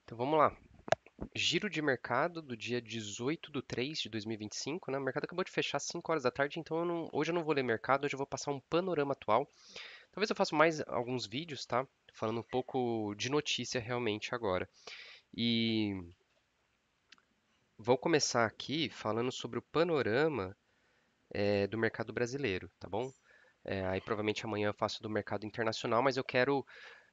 Então vamos lá. Giro de mercado do dia 18/3 de 2025, né? O mercado acabou de fechar às 5 horas da tarde, então hoje eu não vou ler mercado, hoje eu vou passar um panorama atual. Talvez eu faça mais alguns vídeos, tá? Falando um pouco de notícia realmente agora. E vou começar aqui falando sobre o panorama do mercado brasileiro, tá bom? Aí provavelmente amanhã eu faço do mercado internacional, mas eu quero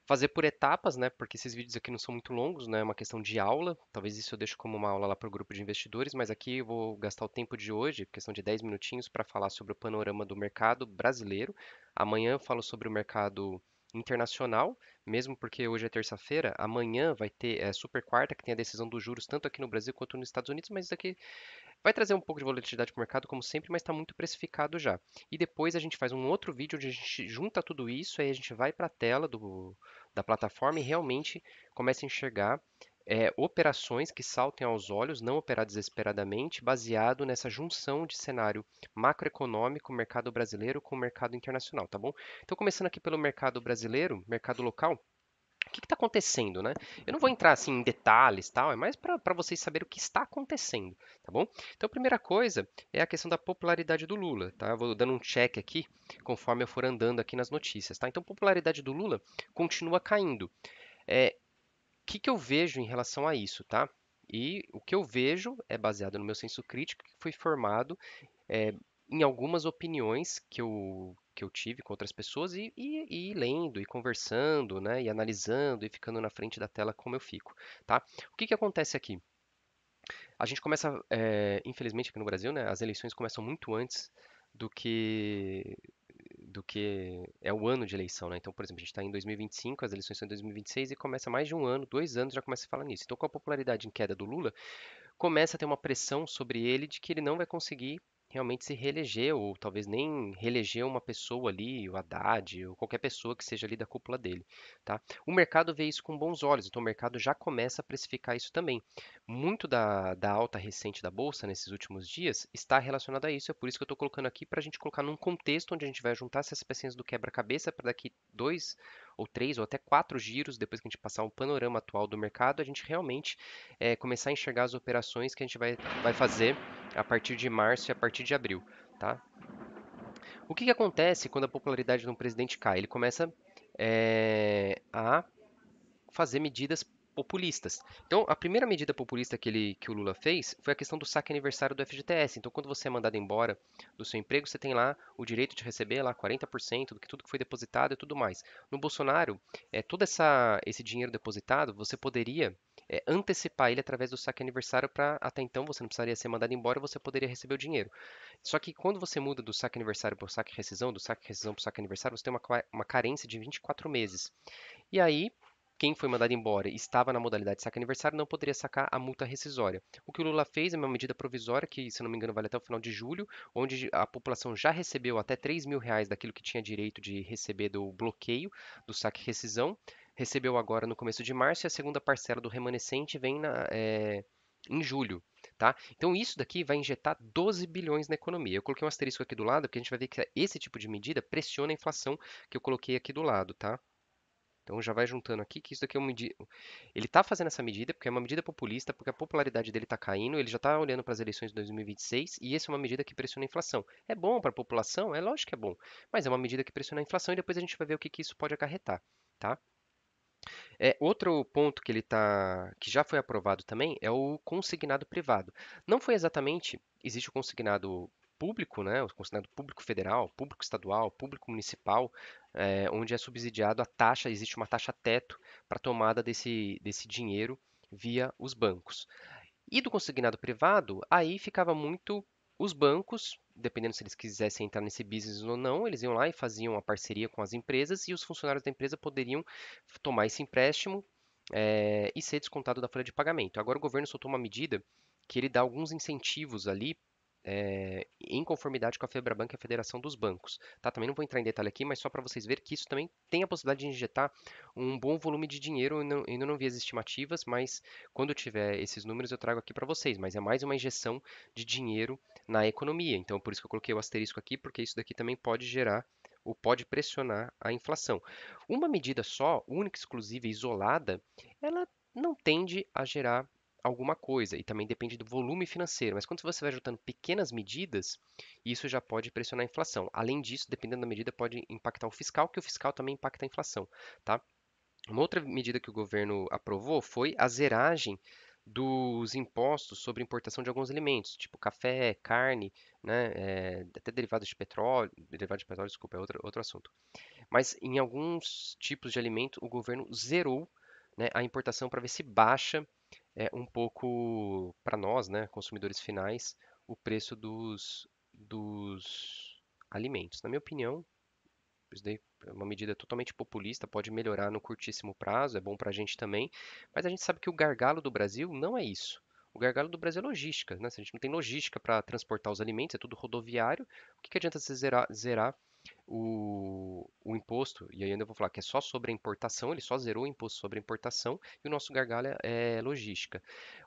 fazer por etapas, né? Porque esses vídeos aqui não são muito longos, né? É uma questão de aula. Talvez isso eu deixe como uma aula lá para o grupo de investidores, mas aqui eu vou gastar o tempo de hoje, questão de 10 minutinhos, para falar sobre o panorama do mercado brasileiro. Amanhã eu falo sobre o mercado internacional, mesmo porque hoje é terça-feira. Amanhã vai ter super quarta, que tem a decisão dos juros tanto aqui no Brasil quanto nos Estados Unidos, mas isso aqui vai trazer um pouco de volatilidade para o mercado, como sempre, mas está muito precificado já. E depois a gente faz um outro vídeo onde a gente junta tudo isso, aí a gente vai para a tela da plataforma e realmente começa a enxergar operações que saltem aos olhos, não operar desesperadamente, baseado nessa junção de cenário macroeconômico, mercado brasileiro com o mercado internacional, tá bom? Então, começando aqui pelo mercado brasileiro, mercado local, o que está acontecendo, né? Eu não vou entrar assim em detalhes, tal, é mais para vocês saberem o que está acontecendo, tá bom? Então, a primeira coisa é a questão da popularidade do Lula, tá? Eu vou dando um check aqui conforme eu for andando aqui nas notícias, tá? Então, a popularidade do Lula continua caindo. O que eu vejo em relação a isso, tá? E o que eu vejo é baseado no meu senso crítico, que foi formado é, em algumas opiniões que eu tive com outras pessoas e lendo e conversando, né, e analisando e ficando na frente da tela como eu fico, tá? O que que acontece aqui? A gente começa, infelizmente aqui no Brasil, né, as eleições começam muito antes do que do que é o ano de eleição, né? Então, por exemplo, a gente está em 2025, as eleições são em 2026 e começa mais de um ano, 2 anos já começa a falar nisso. Então, com a popularidade em queda do Lula, começa a ter uma pressão sobre ele de que ele não vai conseguir realmente se reeleger, ou talvez nem reeleger uma pessoa ali, o Haddad, ou qualquer pessoa que seja ali da cúpula dele, tá? O mercado vê isso com bons olhos, então o mercado já começa a precificar isso também. Muito da alta recente da Bolsa nesses últimos dias está relacionado a isso, é por isso que eu estou colocando aqui para a gente colocar num contexto onde a gente vai juntar essas pecinhas do quebra-cabeça para daqui 2 ou 3 ou até 4 giros, depois que a gente passar um panorama atual do mercado, a gente realmente começar a enxergar as operações que a gente vai fazer a partir de março e a partir de abril, tá? O que que acontece quando a popularidade de um presidente cai? Ele começa a fazer medidas populistas. Então, a primeira medida populista que o Lula fez foi a questão do saque aniversário do FGTS. Então, quando você é mandado embora do seu emprego, você tem lá o direito de receber lá 40% do que tudo que foi depositado e tudo mais. No Bolsonaro, todo esse dinheiro depositado, você poderia antecipar ele através do saque aniversário para até então você não precisaria ser mandado embora, você poderia receber o dinheiro. Só que quando você muda do saque aniversário para o saque rescisão, do saque rescisão para o saque aniversário, você tem uma carência de 24 meses. E aí, quem foi mandado embora e estava na modalidade de saque aniversário não poderia sacar a multa rescisória. O que o Lula fez é uma medida provisória que, se não me engano, vale até o final de julho, onde a população já recebeu até R$ 3.000 daquilo que tinha direito de receber do bloqueio do saque rescisão. Recebeu agora no começo de março e a segunda parcela do remanescente vem em julho. Tá? Então isso daqui vai injetar 12 bilhões na economia. Eu coloquei um asterisco aqui do lado, porque a gente vai ver que esse tipo de medida pressiona a inflação que eu coloquei aqui do lado, tá? Então já vai juntando aqui que isso daqui é uma medida. Ele está fazendo essa medida porque é uma medida populista, porque a popularidade dele está caindo, ele já está olhando para as eleições de 2026 e essa é uma medida que pressiona a inflação. É bom para a população? É lógico que é bom, mas é uma medida que pressiona a inflação e depois a gente vai ver o que, que isso pode acarretar, tá? Outro ponto que já foi aprovado também é o consignado privado. Não foi exatamente, existe o consignado público, né, o consignado público federal, público estadual, público municipal, onde é subsidiado a taxa, existe uma taxa teto para tomada desse dinheiro via os bancos. E do consignado privado, aí ficava muito os bancos, dependendo se eles quisessem entrar nesse business ou não, eles iam lá e faziam a parceria com as empresas e os funcionários da empresa poderiam tomar esse empréstimo e ser descontado da folha de pagamento. Agora o governo soltou uma medida que ele dá alguns incentivos ali em conformidade com a Febraban, que é a Federação dos Bancos. Tá? Também não vou entrar em detalhe aqui, mas só para vocês verem que isso também tem a possibilidade de injetar um bom volume de dinheiro. Eu ainda não vi as estimativas, mas quando eu tiver esses números eu trago aqui para vocês. Mas é mais uma injeção de dinheiro na economia. Então, por isso que eu coloquei o asterisco aqui, porque isso daqui também pode gerar ou pode pressionar a inflação. Uma medida só, única, exclusiva e isolada, ela não tende a gerar alguma coisa, e também depende do volume financeiro. Mas quando você vai juntando pequenas medidas, isso já pode pressionar a inflação. Além disso, dependendo da medida, pode impactar o fiscal, que o fiscal também impacta a inflação, tá? Uma outra medida que o governo aprovou foi a zeragem dos impostos sobre importação de alguns alimentos, tipo café, carne, né, até derivados de petróleo, desculpa, é outro assunto. Mas em alguns tipos de alimento, o governo zerou, né, a importação para ver se baixa um pouco para nós, né, consumidores finais, o preço dos alimentos. Na minha opinião, isso daí é uma medida totalmente populista, pode melhorar no curtíssimo prazo, é bom para a gente também, mas a gente sabe que o gargalo do Brasil não é isso. O gargalo do Brasil é logística, né? Se a gente não tem logística para transportar os alimentos, é tudo rodoviário, o que que adianta você zerar o imposto? E aí ainda vou falar que é só sobre a importação, ele só zerou o imposto sobre a importação e o nosso gargalo é logística.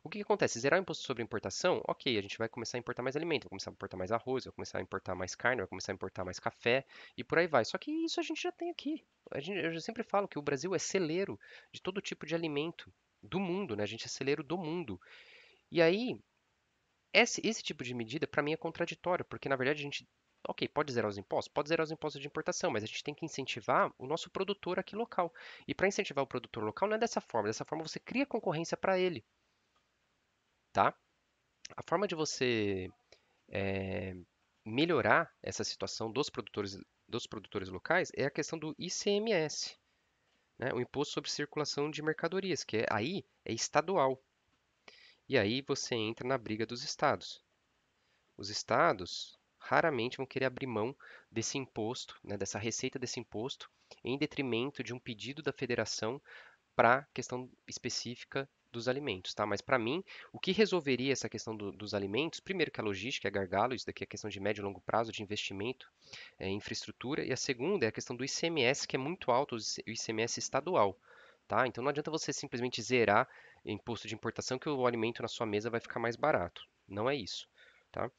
O que que acontece? Zerar o imposto sobre a importação, ok, a gente vai começar a importar mais alimento, vai começar a importar mais arroz, vai começar a importar mais carne, vai começar a importar mais café, e por aí vai. Só que isso a gente já tem aqui. Eu já sempre falo que o Brasil é celeiro de todo tipo de alimento do mundo, né? A gente é celeiro do mundo. E aí, esse tipo de medida, para mim, é contraditório, porque na verdade a gente, ok, pode zerar os impostos? Pode zerar os impostos de importação, mas a gente tem que incentivar o nosso produtor aqui local. E para incentivar o produtor local não é dessa forma você cria concorrência para ele, tá? A forma de você eh, melhorar essa situação dos produtores locais é a questão do ICMS, né? O Imposto sobre Circulação de Mercadorias, que aí é estadual. E aí você entra na briga dos estados. Os estados raramente vão querer abrir mão desse imposto, né, dessa receita desse imposto, em detrimento de um pedido da federação para a questão específica dos alimentos, tá? Mas para mim, o que resolveria essa questão dos alimentos, primeiro que a logística é gargalo, isso daqui é questão de médio e longo prazo, de investimento em infraestrutura, e a segunda é a questão do ICMS, que é muito alto, o ICMS estadual, tá? Então não adianta você simplesmente zerar imposto de importação que o alimento na sua mesa vai ficar mais barato. Não é isso. Tá?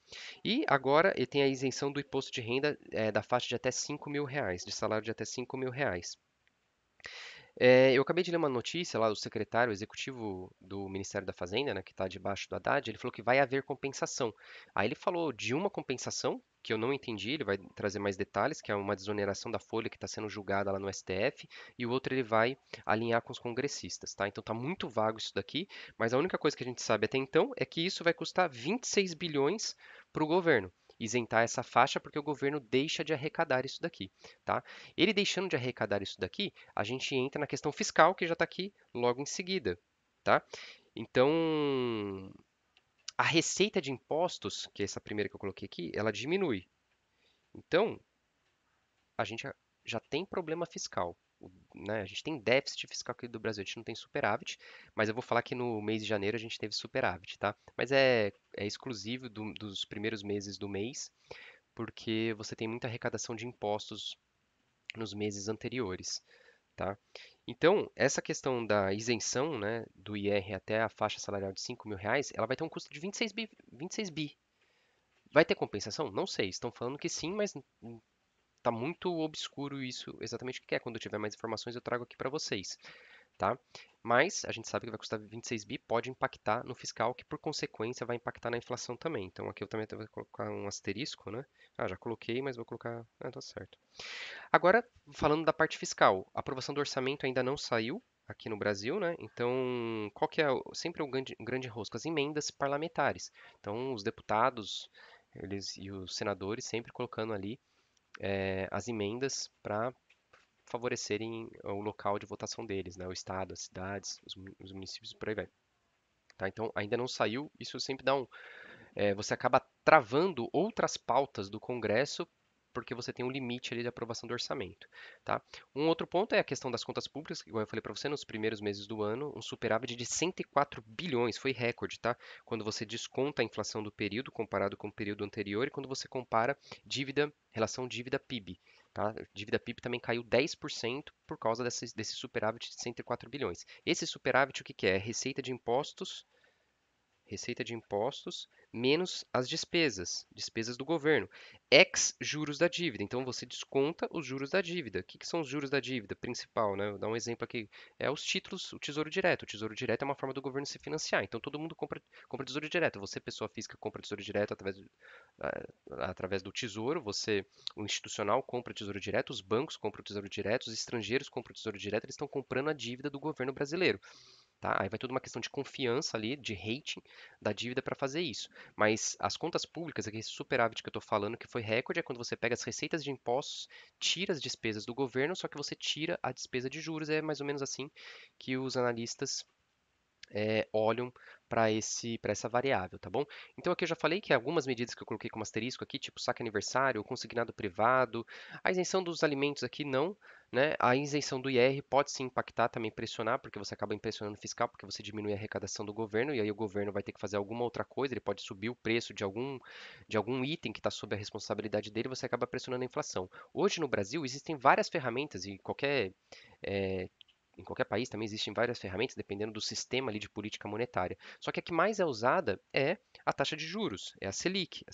E agora ele tem a isenção do imposto de renda da faixa de até R$ 5.000, de salário de até R$ 5.000. Eu acabei de ler uma notícia lá do secretário executivo do Ministério da Fazenda, né, que está debaixo do Haddad, ele falou que vai haver compensação. Aí ele falou de uma compensação, que eu não entendi, ele vai trazer mais detalhes, que é uma desoneração da folha que está sendo julgada lá no STF, e o outro ele vai alinhar com os congressistas, tá? Então tá muito vago isso daqui, mas a única coisa que a gente sabe até então é que isso vai custar 26 bilhões para o governo. Isentar essa faixa porque o governo deixa de arrecadar isso daqui, tá? Ele deixando de arrecadar isso daqui, a gente entra na questão fiscal, que já está aqui logo em seguida, tá? Então, a receita de impostos, que é essa primeira que eu coloquei aqui, ela diminui. Então, a gente já tem problema fiscal, né? A gente tem déficit fiscal aqui do Brasil, a gente não tem superávit, mas eu vou falar que no mês de janeiro a gente teve superávit, tá? Mas é exclusivo dos primeiros meses do mês, porque você tem muita arrecadação de impostos nos meses anteriores. Tá? Então, essa questão da isenção, né, do IR até a faixa salarial de R$ 5.000, ela vai ter um custo de 26 bi, 26 bi. Vai ter compensação? Não sei. Estão falando que sim, mas está muito obscuro isso exatamente o que é. Quando eu tiver mais informações, eu trago aqui para vocês, tá? Mas a gente sabe que vai custar 26 bi, pode impactar no fiscal, que por consequência vai impactar na inflação também. Então aqui eu também vou colocar um asterisco, né? Ah, já coloquei, mas vou colocar. Ah, tá certo. Agora, falando da parte fiscal, a aprovação do orçamento ainda não saiu aqui no Brasil, né? Então, qual que é sempre o grande rosco? As emendas parlamentares. Então, os deputados, eles e os senadores sempre colocando ali as emendas para favorecerem o local de votação deles, né? O estado, as cidades, os municípios, por aí vai. Tá? Então, ainda não saiu. Isso sempre dá você acaba travando outras pautas do Congresso porque você tem um limite ali de aprovação do orçamento, tá? Um outro ponto é a questão das contas públicas, que igual eu falei para você, nos primeiros meses do ano, um superávit de 104 bilhões, foi recorde, tá? Quando você desconta a inflação do período comparado com o período anterior e quando você compara relação dívida PIB, tá? Dívida PIB também caiu 10% por causa desse superávit de 104 bilhões. Esse superávit, o que que é? É receita de impostos receita de impostos menos as despesas, despesas do governo, ex juros da dívida. Então você desconta os juros da dívida. O que que são os juros da dívida principal, né? Vou dar um exemplo aqui. É os títulos, o Tesouro Direto. O Tesouro Direto é uma forma do governo se financiar. Então todo mundo compra Tesouro Direto. Você, pessoa física, compra Tesouro Direto através do Tesouro. Você, o institucional, compra Tesouro Direto. Os bancos compram Tesouro Direto. Os estrangeiros compram Tesouro Direto. Eles estão comprando a dívida do governo brasileiro. Tá? Aí vai toda uma questão de confiança ali, de rating da dívida para fazer isso. Mas as contas públicas, aqui, esse superávit que eu estou falando, que foi recorde, é quando você pega as receitas de impostos, tira as despesas do governo, só que você tira a despesa de juros. É mais ou menos assim que os analistas olham para essa variável, tá bom? Então aqui eu já falei que algumas medidas que eu coloquei como asterisco aqui, tipo saque aniversário, consignado privado, a isenção dos alimentos aqui não, né? A isenção do IR pode sim impactar, também pressionar, porque você acaba impressionando o fiscal, porque você diminui a arrecadação do governo e aí o governo vai ter que fazer alguma outra coisa, ele pode subir o preço de algum item que está sob a responsabilidade dele, você acaba pressionando a inflação. Hoje no Brasil existem várias ferramentas e eh, em qualquer país também existem várias ferramentas, dependendo do sistema ali de política monetária. Só que a que mais é usada é a taxa de juros, é a Selic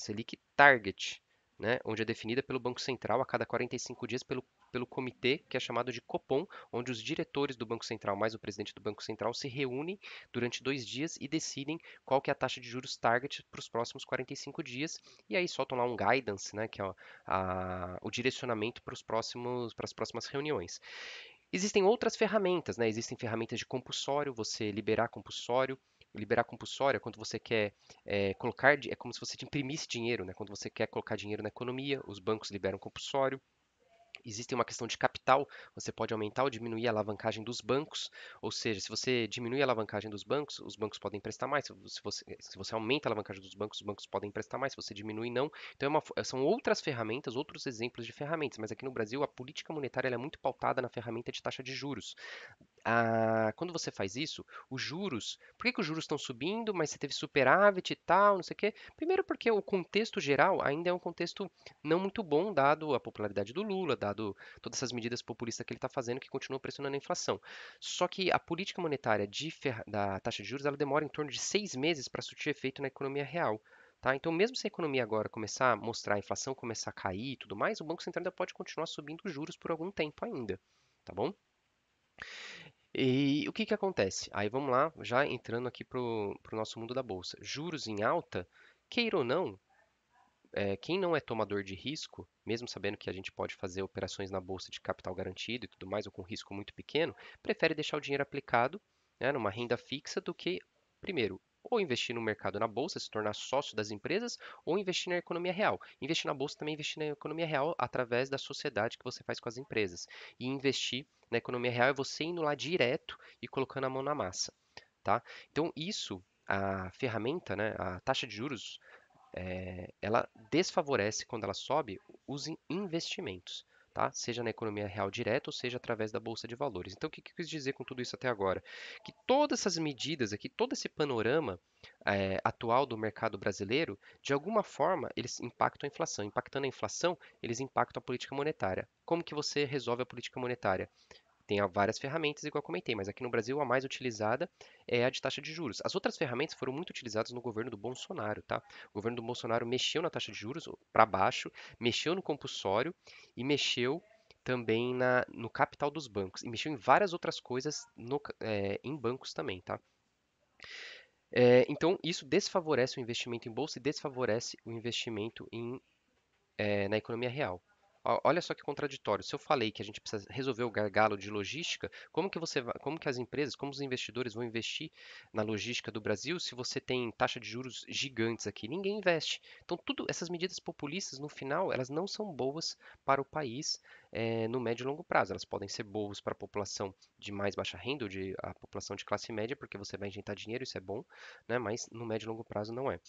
Target, né, onde é definida pelo Banco Central a cada 45 dias pelo comitê que é chamado de Copom, onde os diretores do Banco Central mais o presidente do Banco Central se reúnem durante 2 dias e decidem qual que é a taxa de juros target para os próximos 45 dias e aí soltam lá um guidance, né, que é o direcionamento para as próximas reuniões. Existem outras ferramentas, né? Existem ferramentas de compulsório, você liberar compulsório. Liberar compulsório é quando você quer é como se você te imprimisse dinheiro, né? Quando você quer colocar dinheiro na economia, os bancos liberam compulsório. Existe uma questão de capital, você pode aumentar ou diminuir a alavancagem dos bancos, ou seja, se você diminui a alavancagem dos bancos, os bancos podem emprestar mais. Se você aumenta a alavancagem dos bancos, os bancos podem emprestar mais. Se você diminui, não. Então, são outras ferramentas, outros exemplos de ferramentas. Mas aqui no Brasil, a política monetária ela é muito pautada na ferramenta de taxa de juros. Quando você faz isso, os juros. Por que que os juros estão subindo, mas você teve superávit e tal, não sei o quê? Primeiro, porque o contexto geral ainda é um contexto não muito bom, dado a popularidade do Lula, dado todas essas medidas populistas que ele está fazendo, que continuam pressionando a inflação. Só que a política monetária da taxa de juros ela demora em torno de 6 meses para surtir efeito na economia real. Tá? Então, mesmo se a economia agora começar a mostrar a inflação começar a cair e tudo mais, o Banco Central ainda pode continuar subindo os juros por algum tempo ainda. Tá bom? E o que que acontece? Aí vamos lá, já entrando aqui para o nosso mundo da bolsa. Juros em alta, queira ou não, quem não é tomador de risco, mesmo sabendo que a gente pode fazer operações na bolsa de capital garantido e tudo mais, ou com risco muito pequeno, prefere deixar o dinheiro aplicado, né, numa renda fixa do que, primeiro, ou investir no mercado na bolsa, se tornar sócio das empresas, ou investir na economia real. Investir na bolsa também é investir na economia real através da sociedade que você faz com as empresas. E investir na economia real é você indo lá direto e colocando a mão na massa, tá? Então isso, a ferramenta, né, a taxa de juros ela desfavorece quando ela sobe os investimentos, tá? Seja na economia real direta ou seja através da bolsa de valores. Então, o que que eu quis dizer com tudo isso até agora? Que todas essas medidas aqui, todo esse panorama atual do mercado brasileiro, de alguma forma, eles impactam a inflação. Impactando a inflação, eles impactam a política monetária. Como que você resolve a política monetária? Tem várias ferramentas, igual eu comentei, mas aqui no Brasil a mais utilizada é a de taxa de juros. As outras ferramentas foram muito utilizadas no governo do Bolsonaro, tá? O governo do Bolsonaro mexeu na taxa de juros para baixo, mexeu no compulsório e mexeu também no capital dos bancos e mexeu em várias outras coisas em bancos também, tá? Então isso desfavorece o investimento em bolsa e desfavorece o investimento na economia real. Olha só que contraditório. Se eu falei que a gente precisa resolver o gargalo de logística, como que as empresas, como os investidores vão investir na logística do Brasil se você tem taxa de juros gigantes aqui? Ninguém investe. Então, essas medidas populistas, no final, elas não são boas para o país no médio e longo prazo. Elas podem ser boas para a população de mais baixa renda ou a população de classe média, porque você vai injetar dinheiro, isso é bom, né? Mas no médio e longo prazo não é.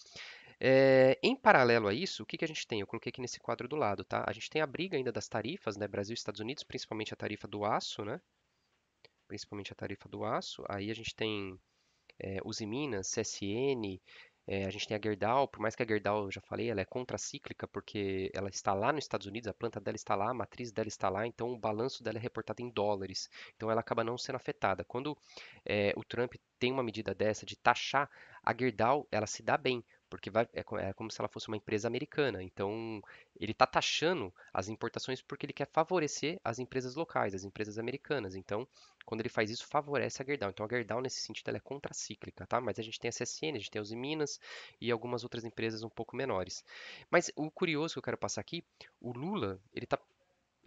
Em paralelo a isso, o que que a gente tem? Eu coloquei aqui nesse quadro do lado, tá? A gente tem a briga ainda das tarifas, né? Brasil e Estados Unidos, principalmente a tarifa do aço, né? Principalmente a tarifa do aço. Aí a gente tem Usiminas, CSN, A gente tem a Gerdau, por mais que a Gerdau, eu já falei, ela é contracíclica, porque ela está lá nos Estados Unidos, a planta dela está lá, a matriz dela está lá, então o balanço dela é reportado em dólares. Então ela acaba não sendo afetada. Quando o Trump tem uma medida dessa de taxar, a Gerdau, ela se dá bem, porque é como se ela fosse uma empresa americana. Então ele está taxando as importações porque ele quer favorecer as empresas locais, as empresas americanas. Então, quando ele faz isso, favorece a Gerdau. Então a Gerdau, nesse sentido, ela é contracíclica, tá? Mas a gente tem a CSN, a gente tem a Uzi Minas e algumas outras empresas um pouco menores. Mas o curioso que eu quero passar aqui, o Lula, ele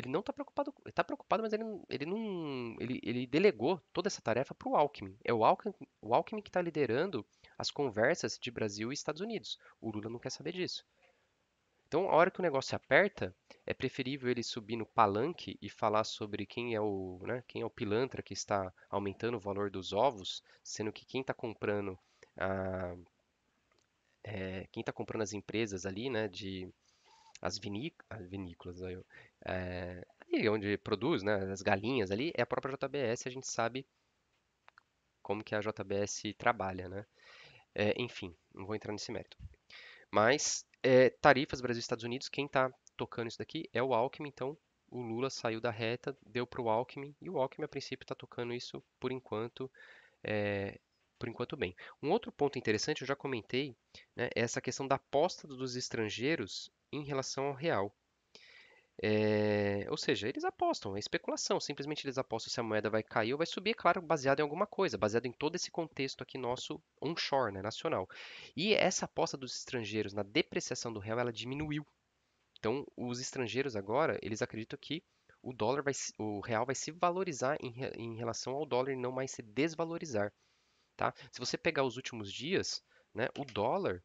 não está preocupado, ele está preocupado, mas ele não, ele delegou toda essa tarefa para o Alckmin. É o Alckmin que está liderando as conversas de Brasil e Estados Unidos. O Lula não quer saber disso. Então, a hora que o negócio aperta, é preferível ele subir no palanque e falar sobre quem é o pilantra que está aumentando o valor dos ovos, sendo que ah, quem está comprando as empresas ali, né, as vinícolas, aí onde produz, né, as galinhas ali, é a própria JBS. A gente sabe como que a JBS trabalha, né? Enfim, não vou entrar nesse mérito. Mas tarifas Brasil e Estados Unidos, quem está tocando isso daqui é o Alckmin. Então o Lula saiu da reta, deu para o Alckmin e o Alckmin a princípio está tocando isso é, por enquanto bem. Um outro ponto interessante, eu já comentei, né, é essa questão da aposta dos estrangeiros em relação ao real. Ou seja, eles apostam, é especulação. Simplesmente eles apostam se a moeda vai cair ou vai subir, é claro, baseado em alguma coisa, baseado em todo esse contexto aqui nosso onshore, né, nacional. E essa aposta dos estrangeiros na depreciação do real, ela diminuiu. Então, os estrangeiros agora, eles acreditam que o real vai se valorizar em relação ao dólar e não mais se desvalorizar, tá? Se você pegar os últimos dias, né, o dólar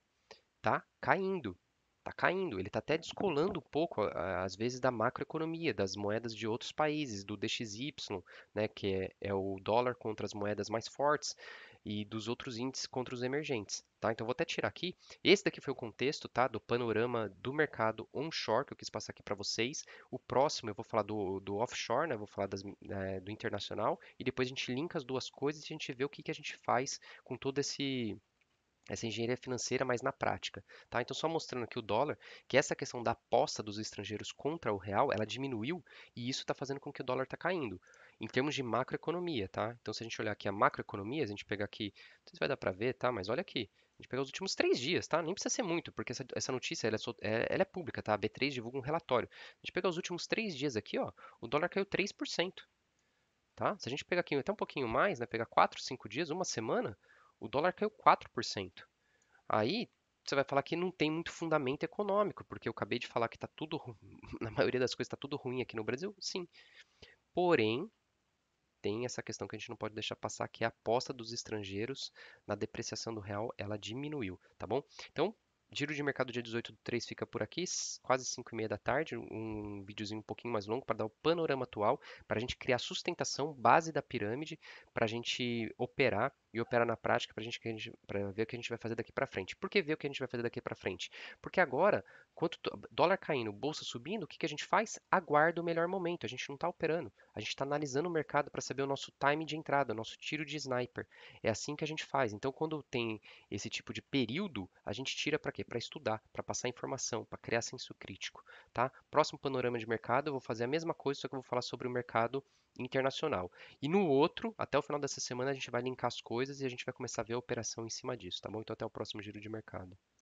tá caindo. Tá caindo, ele está até descolando um pouco, às vezes, da macroeconomia, das moedas de outros países, do DXY, né, que é o dólar contra as moedas mais fortes, e dos outros índices contra os emergentes. Tá? Então, vou até tirar aqui. Esse daqui foi o contexto, tá, do panorama do mercado onshore, que eu quis passar aqui para vocês. O próximo eu vou falar do offshore, né, vou falar do internacional, e depois a gente linka as duas coisas e a gente vê o que, que a gente faz com todo essa engenharia financeira, mas na prática, tá? Então, só mostrando aqui o dólar, que essa questão da aposta dos estrangeiros contra o real, ela diminuiu e isso está fazendo com que o dólar está caindo. Em termos de macroeconomia, tá? Então, se a gente olhar aqui a macroeconomia, a gente pegar aqui, não sei se vai dar para ver, tá? Mas olha aqui, a gente pegar os últimos 3 dias, tá? Nem precisa ser muito, porque essa notícia ela é pública, tá? A B3 divulga um relatório. A gente pegar os últimos 3 dias aqui, ó, o dólar caiu 3%. Tá? Se a gente pegar aqui até um pouquinho mais, né, pegar 4, 5 dias, uma semana, o dólar caiu 4%. Aí você vai falar que não tem muito fundamento econômico, porque eu acabei de falar que está tudo, na maioria das coisas está tudo ruim aqui no Brasil. Sim, porém tem essa questão que a gente não pode deixar passar, que é a aposta dos estrangeiros na depreciação do real, ela diminuiu, tá bom? Então, giro de mercado dia 18/3 fica por aqui, quase 5:30 da tarde, um videozinho um pouquinho mais longo para dar o panorama atual, para a gente criar sustentação, base da pirâmide, para a gente operar e operar na prática, para ver o que a gente vai fazer daqui para frente. Por que ver o que a gente vai fazer daqui para frente? Porque agora, dólar caindo, bolsa subindo, o que que a gente faz? Aguarda o melhor momento. A gente não está operando. A gente está analisando o mercado para saber o nosso time de entrada, o nosso tiro de sniper. É assim que a gente faz. Então, quando tem esse tipo de período, a gente tira para quê? Para estudar, para passar informação, para criar senso crítico, tá? Próximo panorama de mercado, eu vou fazer a mesma coisa, só que eu vou falar sobre o mercado internacional. E no outro, até o final dessa semana, a gente vai linkar as coisas e a gente vai começar a ver a operação em cima disso, tá bom? Então, até o próximo giro de mercado.